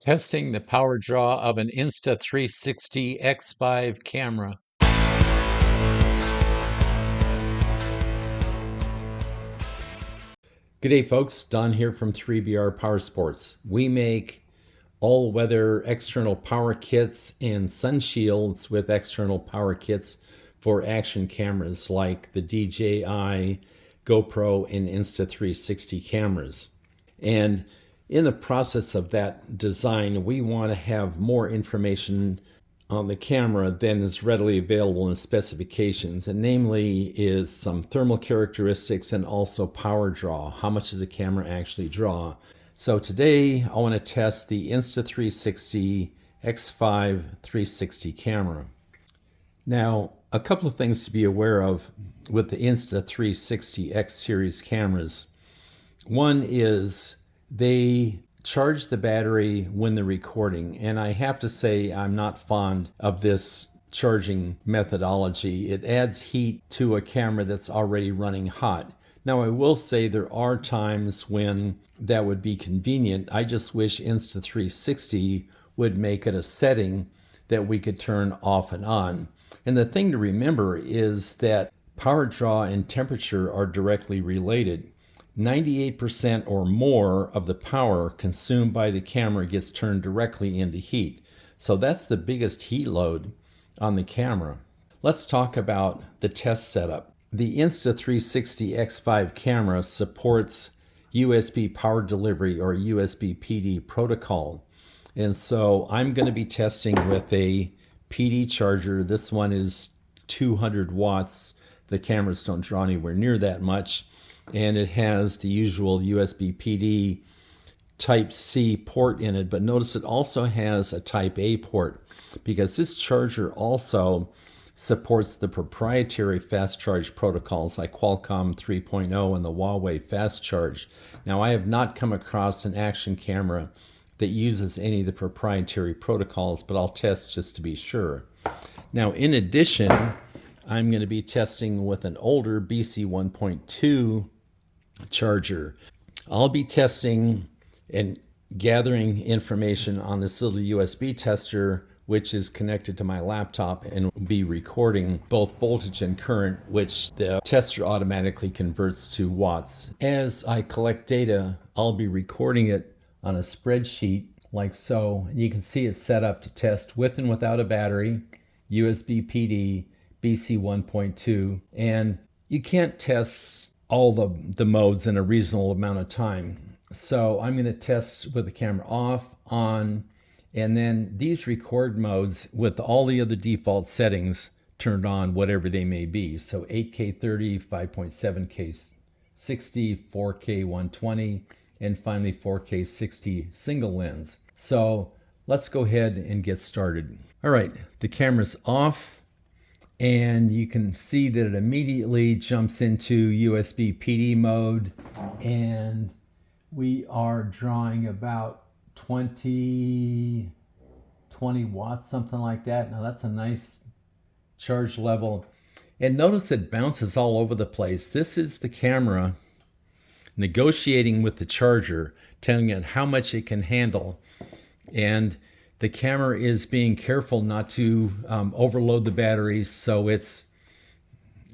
Testing the power draw of an Insta360 X5 camera. G'day folks, Don here from 3BR Power Sports. We make all-weather external power kits and sun shields with external power kits for action cameras like the DJI, GoPro, and Insta360 cameras. And in the process of that design, we want to have more information on the camera than is readily available in specifications, and namely is some thermal characteristics and also power draw. How much does the camera actually draw? So today I want to test the Insta360 X5 360 camera. Now, a couple of things to be aware of with the Insta360 X series cameras. One is they charge the battery when they're recording, and I have to say I'm not fond of this charging methodology. It adds heat to a camera that's already running hot. Now, I will say there are times when that would be convenient. I just wish Insta360 would make it a setting that we could turn off and on. And the thing to remember is that power draw and temperature are directly related. 98% or more of the power consumed by the camera gets turned directly into heat. So that's the biggest heat load on the camera. Let's talk about the test setup. The Insta360 X5 camera supports USB power delivery or USB PD protocol. And so I'm going to be testing with a PD charger. This one is 200 watts. The cameras don't draw anywhere near that much. And it has the usual USB PD Type-C port in it, but notice it also has a Type-A port because this charger also supports the proprietary fast charge protocols like Qualcomm 3.0 and the Huawei fast charge. Now, I have not come across an action camera that uses any of the proprietary protocols, but I'll test just to be sure. Now, in addition, I'm going to be testing with an older BC 1.2 charger. I'll be testing and gathering information on this little USB tester, which is connected to my laptop, and will be recording both voltage and current, which the tester automatically converts to watts. As I collect data, I'll be recording it on a spreadsheet like so. And you can see it's set up to test with and without a battery, USB PD, BC 1.2, and you can't test all the modes in a reasonable amount of time. So I'm going to test with the camera off, on, and then these record modes with all the other default settings turned on, whatever they may be. So 8K 30, 5.7K 60, 4K 120, and finally 4K 60 single lens. So let's go ahead and get started. All right, the camera's off. And you can see that it immediately jumps into USB PD mode, and we are drawing about 20 watts, something like that. Now that's a nice charge level. And notice it bounces all over the place. This is the camera negotiating with the charger, telling it how much it can handle. And the camera is being careful not to overload the batteries, so it's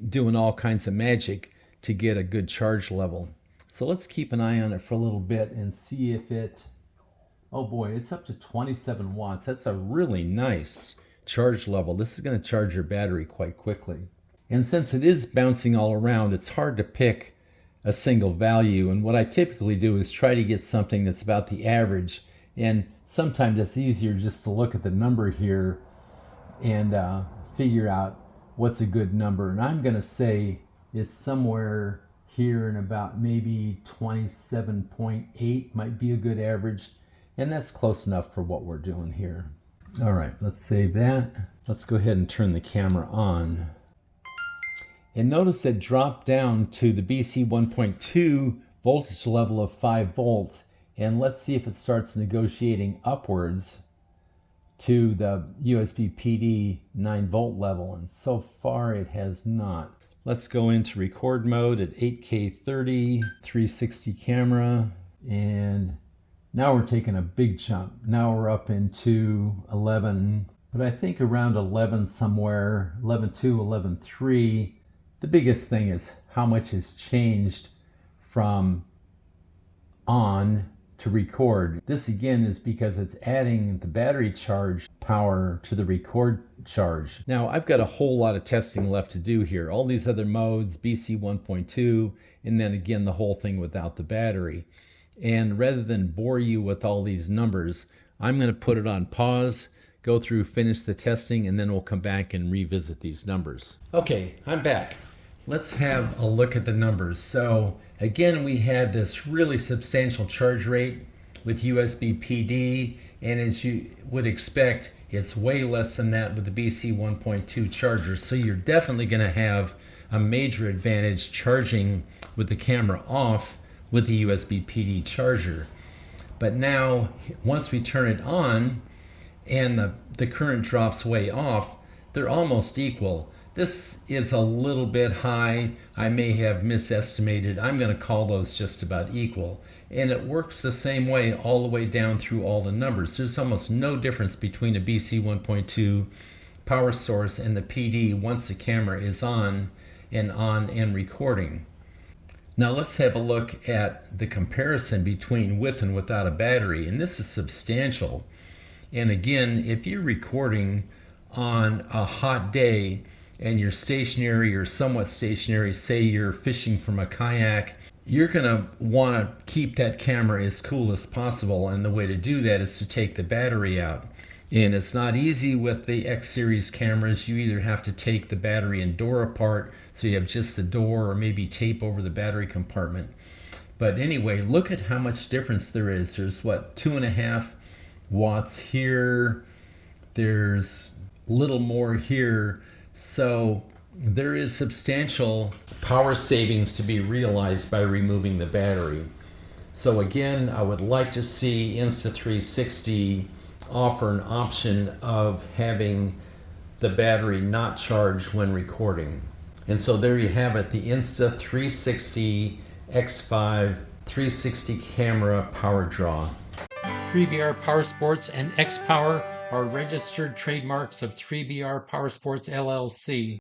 doing all kinds of magic to get a good charge level. So let's keep an eye on it for a little bit and see if it, oh boy, it's up to 27 watts. That's a really nice charge level. This is going to charge your battery quite quickly. And since it is bouncing all around, it's hard to pick a single value. And what I typically do is try to get something that's about the average. And sometimes it's easier just to look at the number here and figure out what's a good number. And I'm going to say it's somewhere here in about maybe 27.8 might be a good average. And that's close enough for what we're doing here. All right, let's save that. Let's go ahead and turn the camera on. And notice it dropped down to the BC 1.2 voltage level of 5 volts. And let's see if it starts negotiating upwards to the USB PD 9 volt level. And so far it has not. Let's go into record mode at 8K 30, 360 camera, and Now we're taking a big jump. Now we're up into 11, but I think around 11 somewhere, 11.2, 11.3. The biggest thing is how much has changed from on to record. This again is because it's adding the battery charge power to the record charge. Now I've got a whole lot of testing left to do here. All these other modes, BC 1.2, and then again the whole thing without the battery. And rather than bore you with all these numbers, I'm going to put it on pause, go through, finish the testing, and then we'll come back and revisit these numbers. Okay, I'm back. Let's have a look at the numbers. So again, we had this really substantial charge rate with USB PD, and as you would expect, it's way less than that with the BC 1.2 charger. So you're definitely going to have a major advantage charging with the camera off with the USB PD charger. But now, once we turn it on and the current drops way off, they're almost equal. This is a little bit high. I may have misestimated. I'm going to call those just about equal. And it works the same way all the way down through all the numbers. There's almost no difference between a BC 1.2 power source and the PD once the camera is on and recording. Now let's have a look at the comparison between with and without a battery, and this is substantial. And again, if you're recording on a hot day and you're stationary or somewhat stationary, say you're fishing from a kayak, you're going to want to keep that camera as cool as possible, and the way to do that is to take the battery out. And it's not easy with the X series cameras. You either have to take the battery and door apart, so you have just the door, or maybe tape over the battery compartment. But anyway, look at how much difference there is. There's what, 2.5 watts here. There's a little more here. So there is substantial power savings to be realized by removing the battery. So again, I would like to see Insta360 offer an option of having the battery not charged when recording. And so there you have it, the Insta360 X5 360 camera power draw. 3BR Power Sports and X Power are registered trademarks of 3BR Power Sports LLC.